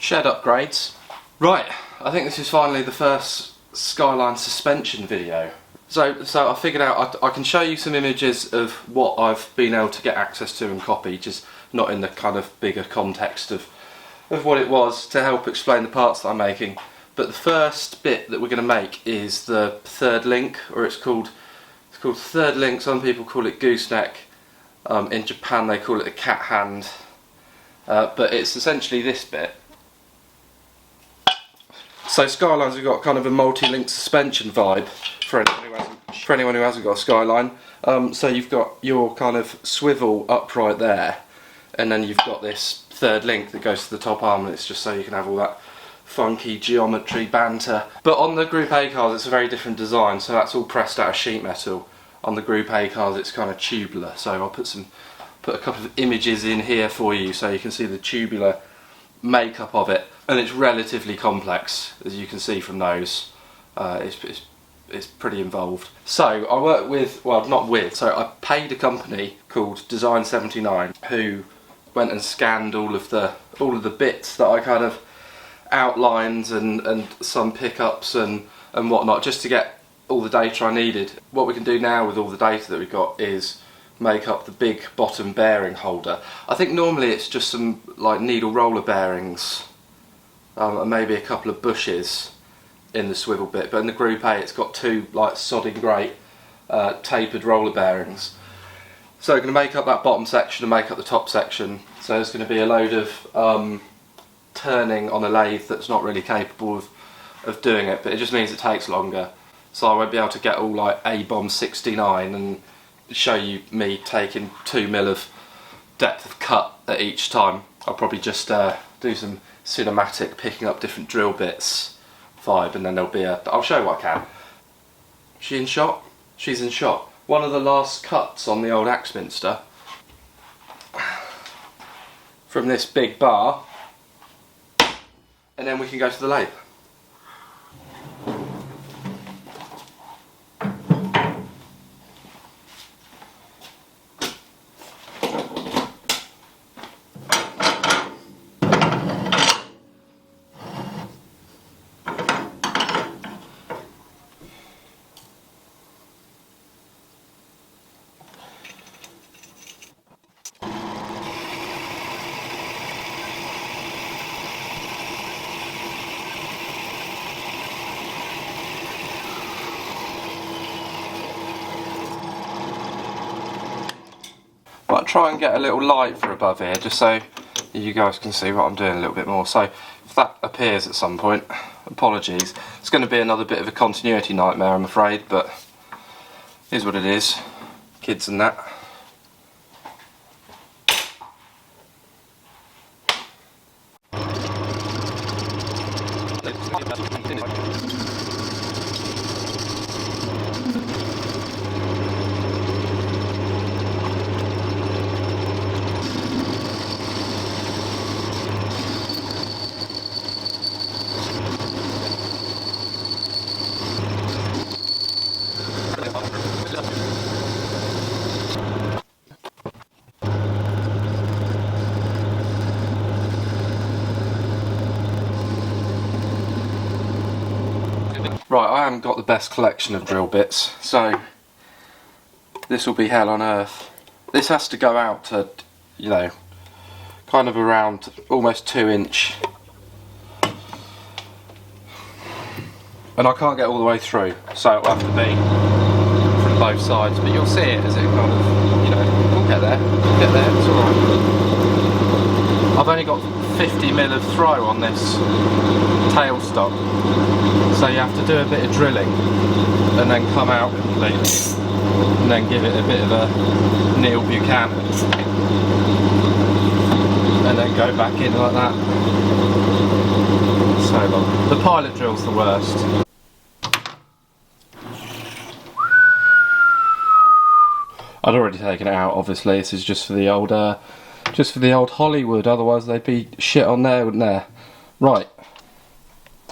Shed upgrades. Right, I think this is finally the first Skyline suspension video. So I figured out I can show you some images of what I've been able to get access to and copy, just not in the kind of bigger context of what it was, to help explain the parts that I'm making. But the first bit that we're going to make is the third link, or it's called third link. Some people call it gooseneck. In Japan they call it a cat hand. But it's essentially this bit. So Skylines have got kind of a multi-link suspension vibe for anyone who hasn't got a Skyline. So you've got your kind of swivel upright there, and then you've got this third link that goes to the top arm, and it's just so you can have all that funky geometry banter. But on the Group A cars it's a very different design, so that's all pressed out of sheet metal. On the Group A cars it's kind of tubular, so I'll put a couple of images in here for you so you can see the tubular makeup of it, and it's relatively complex, as you can see from those. It's pretty involved. So I work with, well, not with, so I paid a company called Design 79 who went and scanned all of the bits that I kind of outlined and some pickups and whatnot, just to get all the data I needed. What we can do now with all the data that we've got is make up the big bottom bearing holder. I think normally it's just some like needle roller bearings and maybe a couple of bushes in the swivel bit, but in the Group A it's got two like sodding great tapered roller bearings. So we're going to make up that bottom section and make up the top section. So there's going to be a load of turning on a lathe that's not really capable of doing it, but it just means it takes longer. So I won't be able to get all like A-bomb 69 and show you me taking 2 mil of depth of cut at each time. I'll probably just do some cinematic picking up different drill bits vibe, and then there'll be I'll show you what I can. She in shot? She's in shot. One of the last cuts on the old Axminster from this big bar, and then we can go to the lathe. I'll try and get a little light for above here, just so you guys can see what I'm doing a little bit more. So if that appears at some point, apologies. It's going to be another bit of a continuity nightmare, I'm afraid, but it is what it is. Kids and that. Right, I haven't got the best collection of drill bits, so this will be hell on earth. This has to go out to, you know, kind of around almost 2 inch. And I can't get all the way through, so it'll have to be from both sides. But you'll see it as it kind of, you know, we'll get there, it's alright. I've only got 50 mil of throw on this tailstock, so you have to do a bit of drilling and then come out completely and then give it a bit of a Neil Buchanan and then go back in like that. So long. The pilot drill's the worst. I'd already taken it out, obviously. This is just for the old Hollywood, otherwise they'd be shit on there, wouldn't there? Right.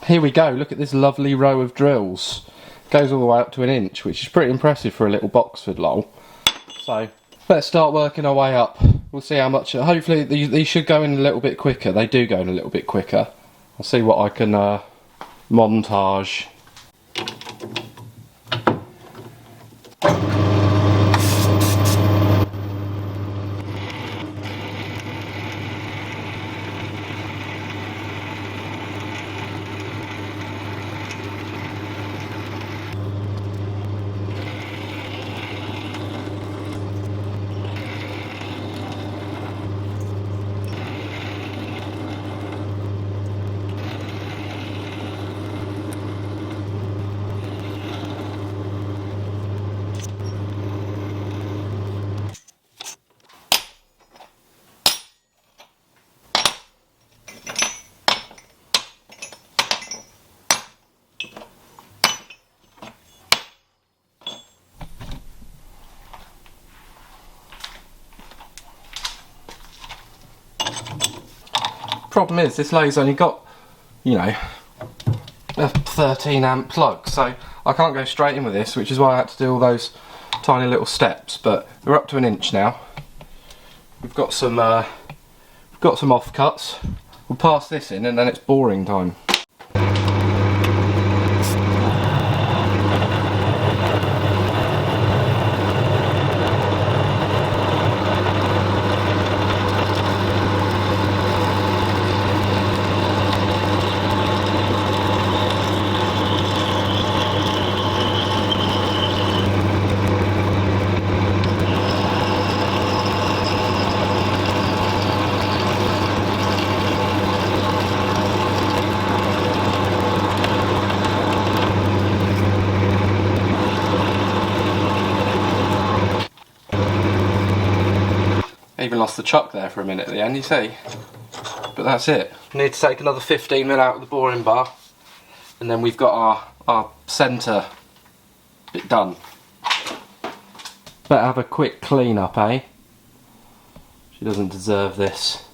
Here we go, look at this lovely row of drills. Goes all the way up to 1 inch, which is pretty impressive for a little Boxford lol. So, let's start working our way up. We'll see how much, hopefully these should go in a little bit quicker. They do go in a little bit quicker. I'll see what I can montage. Problem is, this lathe's only got, you know, a 13 amp plug, so I can't go straight in with this, which is why I had to do all those tiny little steps. But we're up to 1 inch now. We've got some offcuts. We'll pass this in, and then it's boring time. Even lost the chuck there for a minute at the end, you see. But that's it. Need to take another 15mm out of the boring bar, and then we've got our centre bit done. Better have a quick clean up, eh? She doesn't deserve this.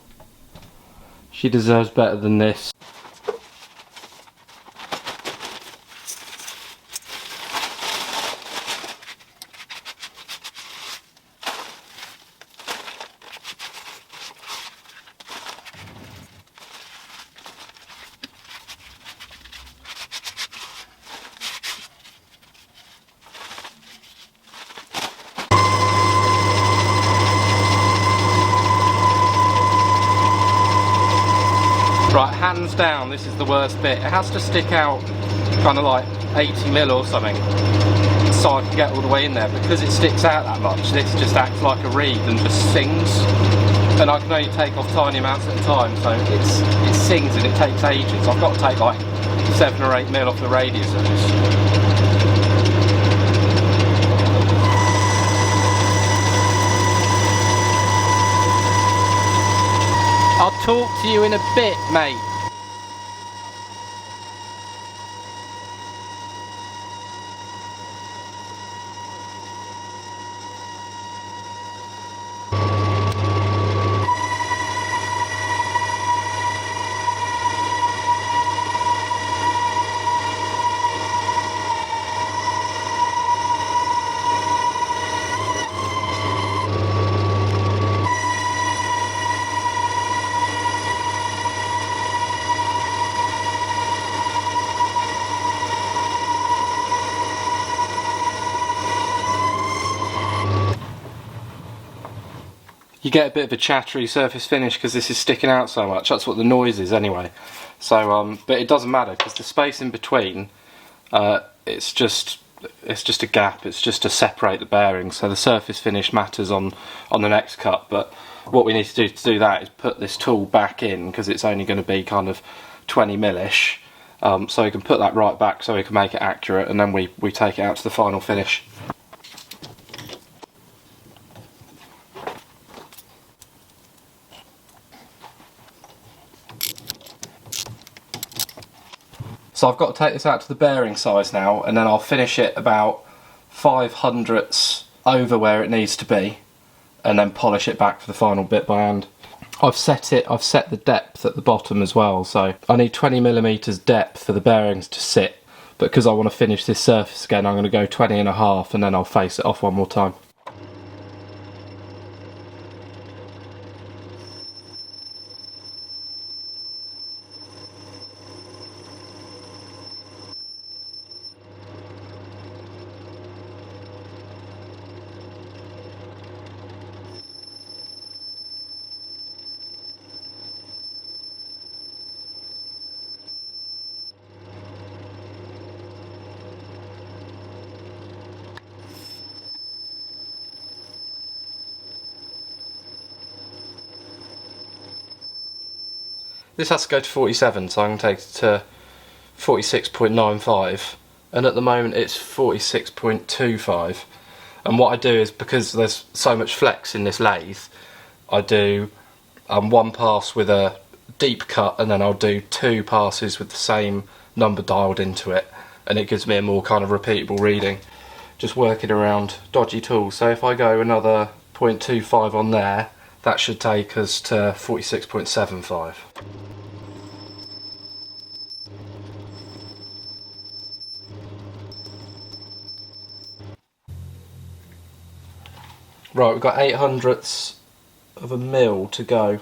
She deserves better than this. Right, hands down, this is the worst bit. It has to stick out kind of like 80mm or something, so I can get all the way in there. Because it sticks out that much, this just acts like a reed and just sings. And I can only take off tiny amounts at a time, so it sings and it takes ages. I've got to take like 7 or 8mm off the radius of this. I'll talk to you in a bit, mate. You get a bit of a chattery surface finish because this is sticking out so much. That's what the noise is anyway. So, but it doesn't matter because the space in between, it's just a gap. It's just to separate the bearings. So the surface finish matters on the next cut. But what we need to do that is put this tool back in, because it's only going to be kind of 20mm-ish. So we can put that right back so we can make it accurate, and then we take it out to the final finish. So I've got to take this out to the bearing size now, and then I'll finish it about 5/100ths over where it needs to be, and then polish it back for the final bit by hand. I've set the depth at the bottom as well, so I need 20mm depth for the bearings to sit, but because I want to finish this surface again, I'm going to go 20.5, and then I'll face it off one more time. this has to go to 47, so I'm going to take it to 46.95, and at the moment it's 46.25. And what I do is, because there's so much flex in this lathe, I do one pass with a deep cut, and then I'll do 2 passes with the same number dialed into it, and it gives me a more kind of repeatable reading, just working around dodgy tools. So if I go another 0.25 on there, that should take us to 46.75. Right, we've got 0.08 of a mil to go.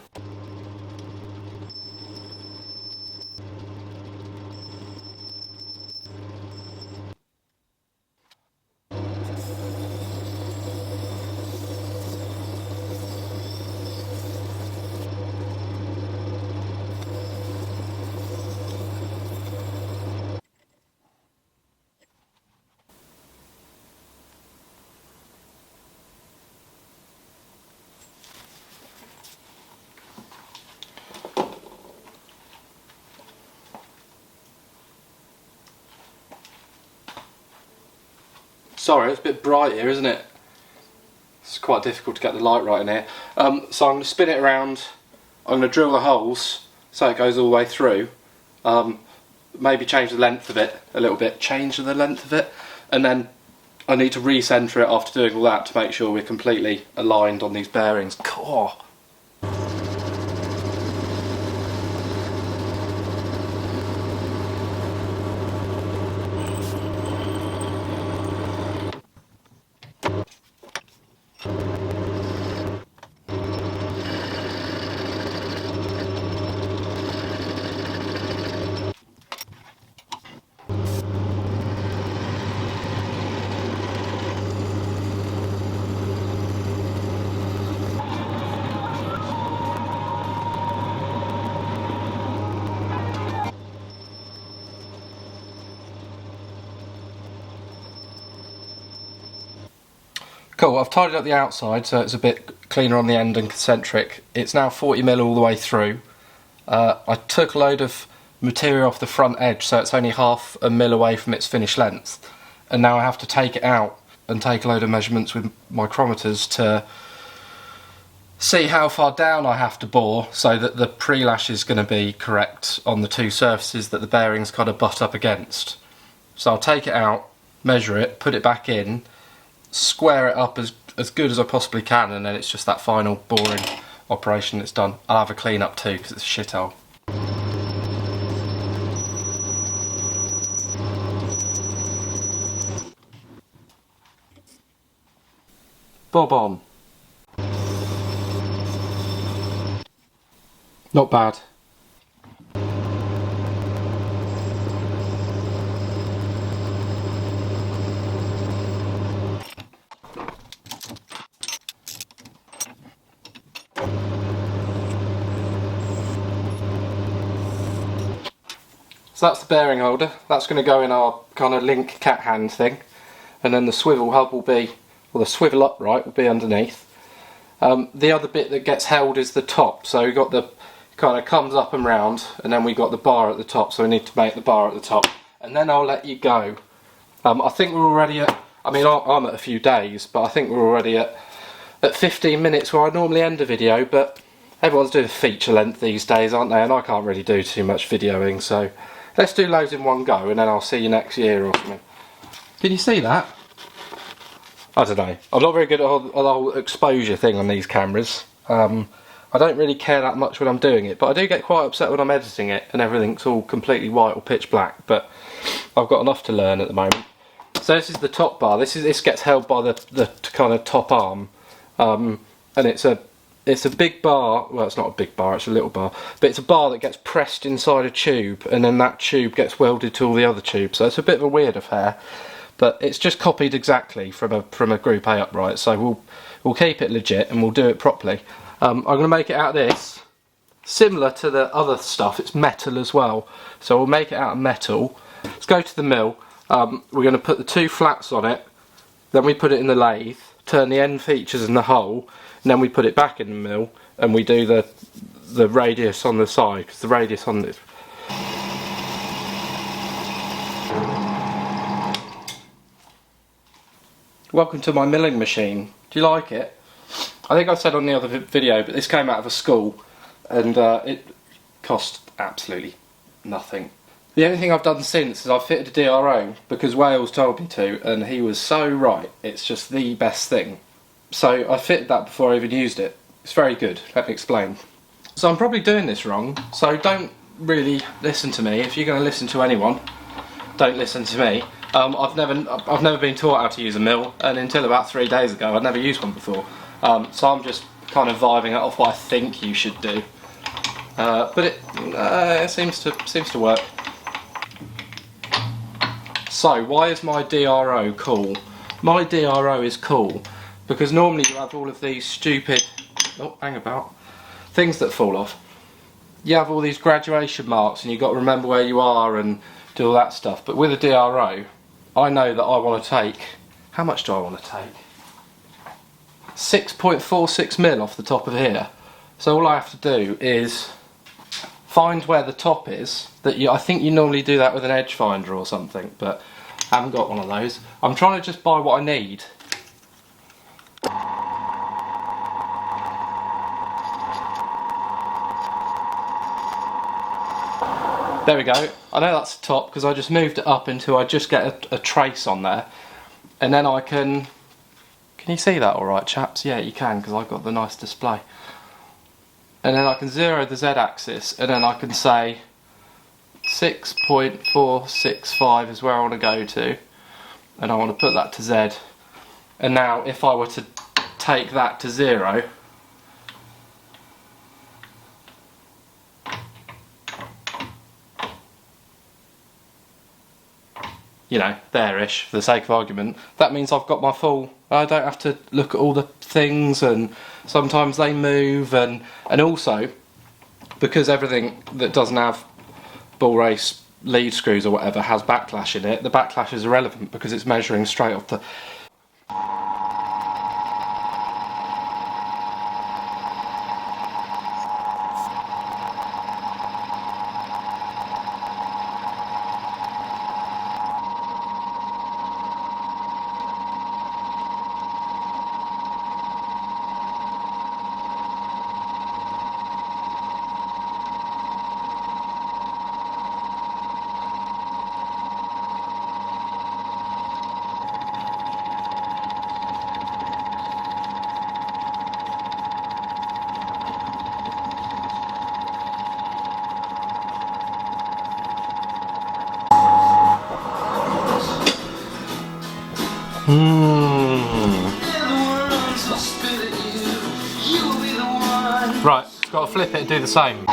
Sorry, it's a bit bright here, isn't it? It's quite difficult to get the light right in here. So I'm going to spin it around, I'm going to drill the holes so it goes all the way through. Maybe change the length of it a little bit, and then I need to re-centre it after doing all that to make sure we're completely aligned on these bearings. Oh. Cool, I've tidied up the outside so it's a bit cleaner on the end and concentric. It's now 40mm all the way through. I took a load of material off the front edge so it's only 0.5 mil away from its finished length. And now I have to take it out and take a load of measurements with micrometers to see how far down I have to bore so that the pre-lash is going to be correct on the 2 surfaces that the bearings kind of butt up against. So I'll take it out, measure it, put it back in, square it up as good as I possibly can, and then it's just that final boring operation that's done. I'll have a clean up too because it's a shithole. Bob on. Not bad. So that's the bearing holder. That's going to go in our kind of link cat hand thing, and then the swivel hub will be, well, the swivel upright will be underneath. The other bit that gets held is the top. So we've got the kind of comes up and round, and then we've got the bar at the top. So we need to make the bar at the top, and then I'll let you go. I think we're already at, I mean, I'm at a few days, but I think we're already at 15 minutes where I normally end a video, but everyone's doing feature length these days, aren't they? And I can't really do too much videoing, so let's do loads in one go, and then I'll see you next year or something. Can you see that? I don't know. I'm not very good at the whole exposure thing on these cameras. I don't really care that much when I'm doing it, but I do get quite upset when I'm editing it and everything's all completely white or pitch black, but I've got enough to learn at the moment. So this is the top bar. This gets held by the kind of top arm, and it's a big bar. Well, it's not a big bar, it's a little bar, but it's a bar that gets pressed inside a tube, and then that tube gets welded to all the other tubes. So it's a bit of a weird affair, but it's just copied exactly from a Group A upright. So we'll keep it legit and we'll do it properly. I'm going to make it out of this, similar to the other stuff. It's metal as well, so we'll make it out of metal. Let's go to the mill. We're going to put the 2 flats on it, then we put it in the lathe, turn the end features in the hole, and then we put it back in the mill and we do the radius on the side, because the radius on this. Welcome to my milling machine. Do you like it? I think I said on the other video, but this came out of a school and it cost absolutely nothing. The only thing I've done since is I've fitted a DRO because Wales told me to, and he was so right. It's just the best thing. So I fitted that before I even used it. It's very good. Let me explain. So I'm probably doing this wrong, so don't really listen to me. If you're going to listen to anyone, don't listen to me. I've never been taught how to use a mill, and until about 3 days ago I'd never used one before. So I'm just kind of vibing it off what I think you should do. But it seems to work. So why is my DRO cool? My DRO is cool because normally you have all of these stupid things that fall off. You have all these graduation marks and you've got to remember where you are and do all that stuff. But with a DRO, I know that I want to take, how much do I want to take? 6.46 mil off the top of here. So all I have to do is find where the top is. I think you normally do that with an edge finder or something, but I haven't got one of those. I'm trying to just buy what I need. There we go. I know that's the top because I just moved it up until I just get a trace on there, and then I can you see that alright, chaps? Yeah, you can, because I've got the nice display. And then I can zero the Z-axis, and then I can say 6.465 is where I want to go to, and I want to put that to Z. And now if I were to take that to 0, you know, there-ish, for the sake of argument, that means I've got my full, I don't have to look at all the things, and sometimes they move, and also, because everything that doesn't have bull race lead screws or whatever has backlash in it, the backlash is irrelevant because it's measuring straight off the... Right, got to flip it and do the same.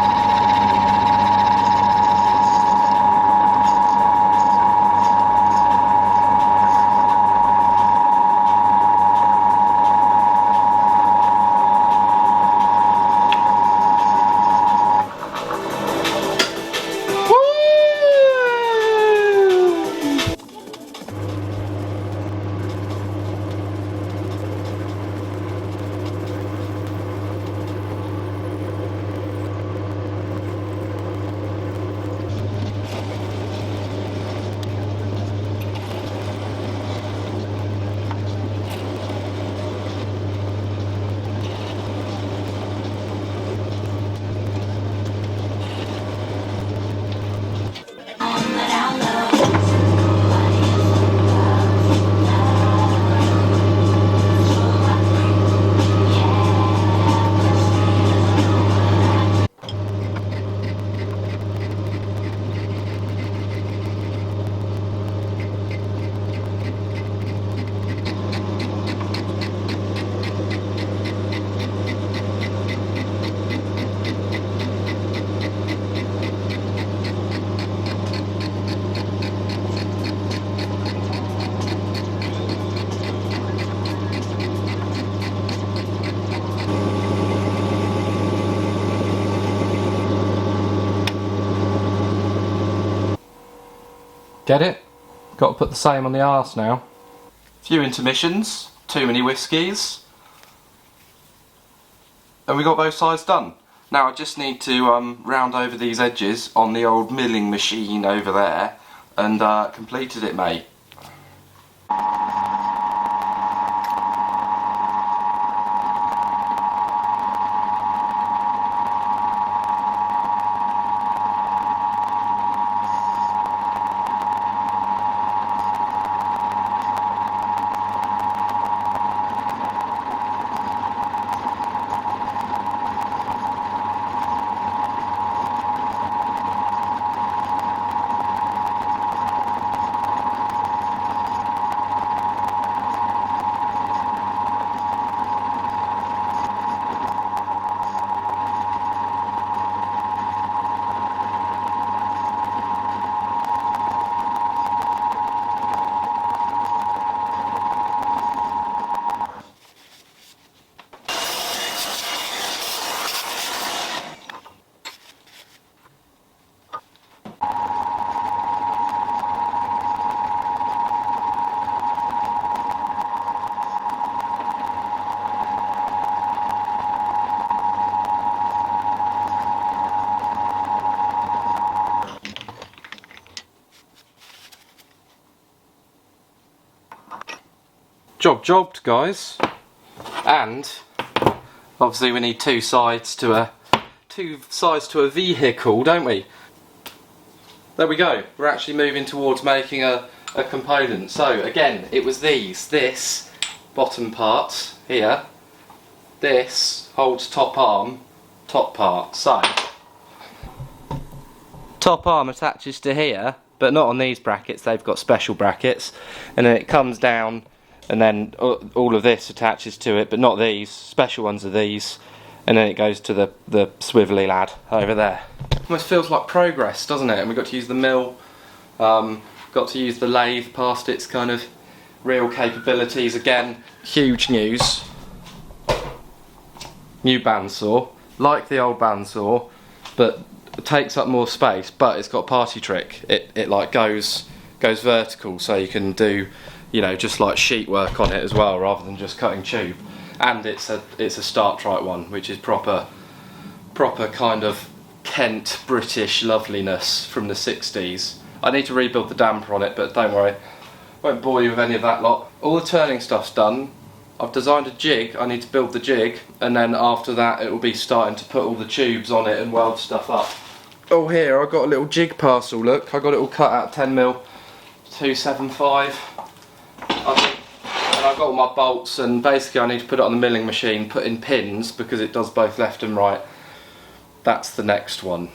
Get it? Got to put the same on the arse now. Few intermissions, too many whiskies, and we got both sides done. Now I just need to round over these edges on the old milling machine over there, and completed it, mate. Jobbed, guys. And obviously we need two sides to a vehicle, don't we? There we go. We're actually moving towards making a component. So again, it was this bottom part here. This holds top arm, top part. So top arm attaches to here, but not on these brackets. They've got special brackets, and then it comes down. And then all of this attaches to it, but not these. Special ones are these. And then it goes to the swivelly lad over there. Almost feels like progress, doesn't it? And we've got to use the mill, got to use the lathe past its kind of real capabilities. Again, huge news. New bandsaw, like the old bandsaw, but it takes up more space, but it's got a party trick. It like goes vertical, so you can do, you know, just like sheet work on it as well, rather than just cutting tube. And it's a Startrite one, which is proper kind of Kent British loveliness from the 60s. I need to rebuild the damper on it, but don't worry, won't bore you with any of that lot. All the turning stuff's done. I've designed a jig. I need to build the jig, and then after that it will be starting to put all the tubes on it and weld stuff up. Oh, here I got a little jig parcel. Look, I got it all cut out 10mm 275. I think, and I've got all my bolts, and basically I need to put it on the milling machine, put in pins, because it does both left and right. That's the next one.